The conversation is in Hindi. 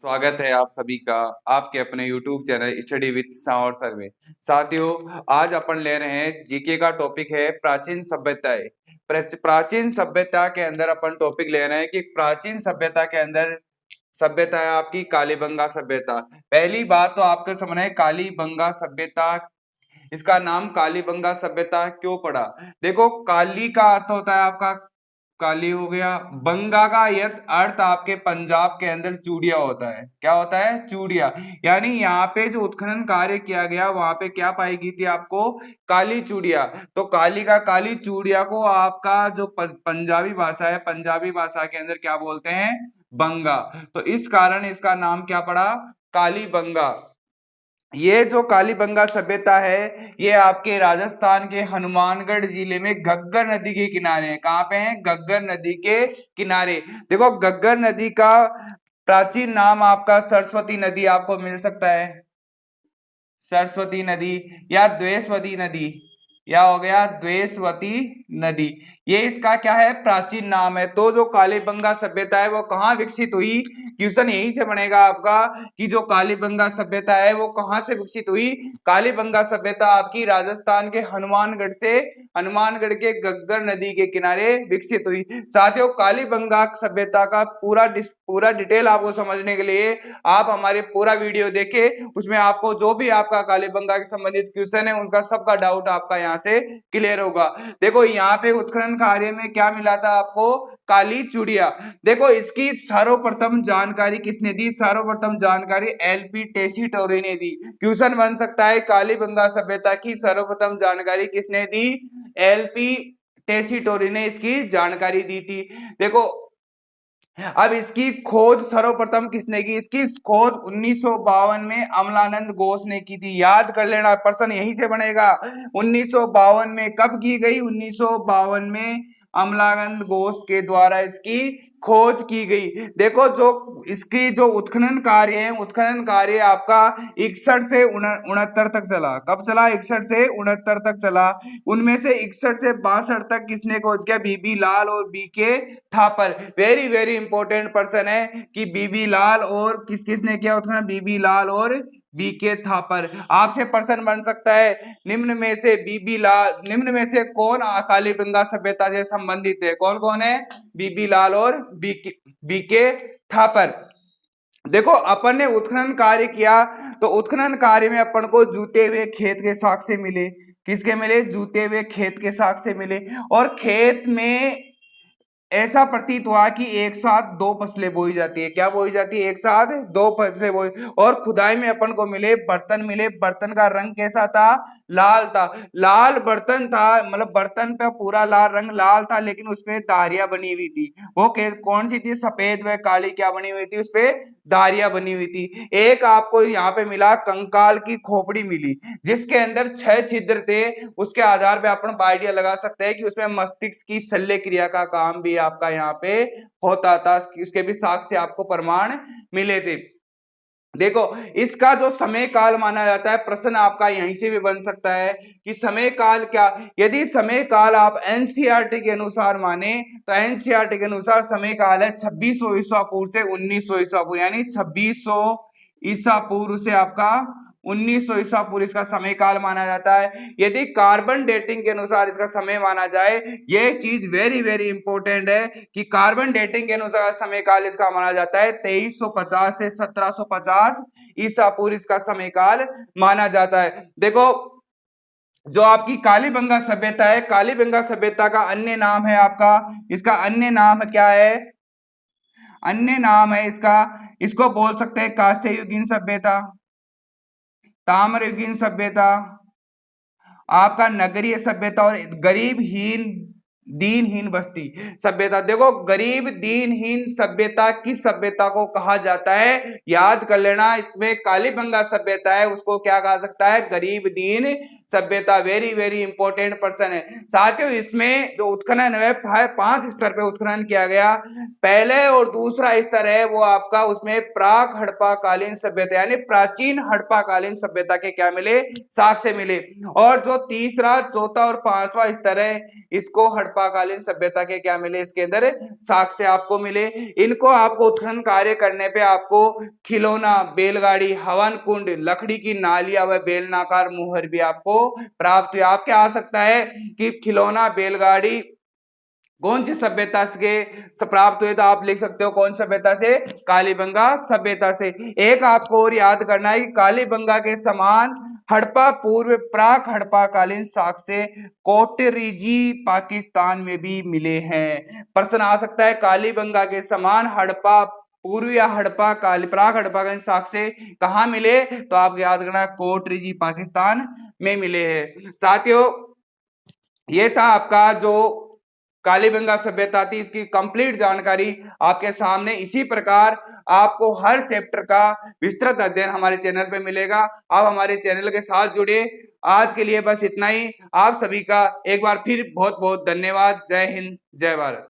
स्वागत है आप सभी का आपके अपने YouTube चैनल स्टडी विद सावर सर में। साथियों, आज अपन ले रहे हैं जीके का टॉपिक है प्राचीन सभ्यताएं। प्राचीन सभ्यता के अंदर अपन टॉपिक ले रहे हैं कि प्राचीन सभ्यता के अंदर सभ्यता है आपकी कालीबंगा सभ्यता। पहली बात तो आपको समझना है कालीबंगा सभ्यता, इसका नाम कालीबंगा सभ्यता क्यों पड़ा। देखो, काली का अर्थ होता है आपका काली हो गया, बंगा का अर्थ आपके पंजाब के अंदर चूड़िया होता है। क्या होता है? चूड़िया। यानी यहाँ पे जो उत्खनन कार्य किया गया वहां पे क्या पाई गई थी आपको? काली चूड़िया। तो काली का काली चूड़िया को आपका जो पंजाबी भाषा है, पंजाबी भाषा के अंदर क्या बोलते हैं? बंगा। तो इस कारण इसका नाम क्या पड़ा? कालीबंगा। ये जो कालीबंगा सभ्यता है ये आपके राजस्थान के हनुमानगढ़ जिले में घग्गर नदी के किनारे है। कहाँ पे है? घग्गर नदी के किनारे। देखो, घग्गर नदी का प्राचीन नाम आपका सरस्वती नदी आपको मिल सकता है। सरस्वती नदी या द्वेषवती नदी, या हो गया द्वेषवती नदी। ये इसका क्या है? प्राचीन नाम है। तो जो कालीबंगा सभ्यता है वो कहाँ विकसित हुई? क्वेश्चन यहीं से बनेगा आपका कि जो कालीबंगा सभ्यता है वो कहाँ से विकसित हुई। कालीबंगा सभ्यता आपकी राजस्थान के हनुमानगढ़ से, हनुमानगढ़ के घग्गर नदी के किनारे विकसित हुई। साथियों, कालीबंगा सभ्यता का पूरा डिटेल आपको समझने के लिए आप हमारे पूरा वीडियो देखें। उसमें आपको जो भी आपका कालीबंगा के संबंधित क्वेश्चन है उनका सबका डाउट आपका यहाँ से क्लियर होगा। देखो, यहाँ पे उत्खनन कार्य में क्या मिला था आपको? काली चूड़िया। देखो, इसकी सर्वप्रथम जानकारी किसने दी? सर्वप्रथम जानकारी एलपी टेसीटोरी ने दी। क्वेश्चन बन सकता है कालीबंगा सभ्यता की सर्वप्रथम जानकारी किसने दी? एलपी टेसीटोरी ने इसकी जानकारी दी थी। देखो, अब इसकी खोज सर्वप्रथम किसने की? इसकी खोज 1952 में अमलानंद घोष ने की थी। याद कर लेना, प्रश्न यहीं से बनेगा। 1952 में कब की गई? 1952 में अमलानंद घोष के द्वारा इसकी खोज की गई। देखो, जो इसकी जो उत्खनन कार्य है, उत्खनन कार्य आपका 61 से 69 तक चला। कब चला? 61 से 69 तक चला। उनमें से 61 से 62 तक किसने खोज किया? बीबी लाल और BK Thapar. Very very important person है कि बीबी लाल और किसने किया उत्खनन? बीबी लाल और बीके थापर। आपसे प्रश्न बन सकता है निम्न में से बीबी लाल, निम्न में से कौन कालीबंगा सभ्यता से संबंधित है? कौन कौन है? बीबी लाल और बीके थापर। देखो, अपन ने उत्खनन कार्य किया तो उत्खनन कार्य में अपन को जूते हुए खेत के साक्ष्य मिले। किसके मिले? जूते हुए खेत के साक्ष्य मिले। और खेत में ऐसा प्रतीत हुआ कि एक साथ दो फसलें बोई जाती है। क्या बोई जाती है? एक साथ दो फसलें बोई। और खुदाई में अपन को मिले बर्तन मिले। बर्तन का रंग कैसा था? लाल था। लाल बर्तन था, मतलब बर्तन पे पूरा लाल रंग लाल था, लेकिन उसमें धारियां बनी हुई थी। वो कौन सी थी? सफेद व काली क्या बनी हुई थी? उसपे धारियां बनी हुई थी। एक आपको यहाँ पे मिला कंकाल की खोपड़ी मिली जिसके अंदर 6 छिद्र थे। उसके आधार पे अपन आइडिया लगा सकते हैं कि उसमें मस्तिष्क की शल्य क्रिया का काम भी आपका यहाँ पे होता था। इसके भी साक्ष्य आपको प्रमाण मिले थे। देखो, इसका जो समय काल माना जाता है, प्रश्न आपका यहीं से भी बन सकता है कि समय काल क्या? यदि समय काल आप एनसीईआरटी के अनुसार माने तो एनसीईआरटी के अनुसार समय काल है 2600 ईसा पूर्व से 1900 ईसा पूर्व, यानी 2600 ईसा पूर्व से आपका 1900 ईसा पूर्व इसका समय काल माना जाता है। यदि कार्बन डेटिंग के अनुसार इसका समय माना जाए, ये चीज वेरी वेरी इंपॉर्टेंट है कि कार्बन डेटिंग के अनुसार समय काल इसका माना जाता है 2350 से 1750 ईसा पूर्व इसका समय काल माना जाता है। देखो, जो आपकी कालीबंगा सभ्यता है, कालीबंगा सभ्यता का अन्य नाम है आपका, इसका अन्य नाम क्या है? अन्य नाम है इसका, इसको बोल सकते हैं कांस्ययुगीन सभ्यता, ताम्रयुगीन सभ्यता, आपका नगरीय सभ्यता और गरीबहीन दीनहीन बस्ती सभ्यता। देखो, गरीब दीनहीन सभ्यता किस सभ्यता को कहा जाता है? याद कर लेना, इसमें कालीबंगा सभ्यता है उसको क्या कहा सकता है? गरीब दीन सभ्यता, वेरी वेरी इंपॉर्टेंट पर्सन है साथियों। इसमें जो उत्खनन है 5 स्तर पे उत्खनन किया गया। पहले और दूसरा स्तर है वो आपका, उसमें प्राक हड़प्पा कालीन सभ्यता यानी प्राचीन हड़प्पा कालीन सभ्यता के क्या मिले, साक्ष्य मिले। और जो तीसरा, चौथा और पांचवा स्तर है, इसको हड़प्पा कालीन सभ्यता के क्या मिले, इसके अंदर साक्ष्य आपको मिले। इनको आपको उत्खनन कार्य करने पे आपको खिलौना, बैलगाड़ी, हवन कुंड, लकड़ी की नालियां व बेलनाकार मुहर भी आपको प्राप्त हुआ। आपके आ सकता है कि खिलौना, बैलगाड़ी कौन सी सभ्यता से प्राप्त हुए, तो आप लिख सकते हो कौन सभ्यता से, कालीबंगा सभ्यता से। एक आपको और याद करना है कि कालीबंगा के समान हड़प्पा पूर्व प्राक हड़प्पा कालीन साक्ष्य कोटरीजी पाकिस्तान में भी मिले हैं। प्रश्न आ सकता है कालीबंगा के समान हड़प्पा पूर्व या हड़प्पा प्राक हड़प्पा कालीन साक्ष्य कहाँ मिले, तो आप याद करना कोटरीजी पाकिस्तान में मिले हैं। साथियों ये था आपका जो कालीबंगा सभ्यता थी, इसकी कंप्लीट जानकारी आपके सामने। इसी प्रकार आपको हर चैप्टर का विस्तृत अध्ययन हमारे चैनल पे मिलेगा। आप हमारे चैनल के साथ जुड़े। आज के लिए बस इतना ही। आप सभी का एक बार फिर बहुत बहुत धन्यवाद। जय हिंद, जय भारत।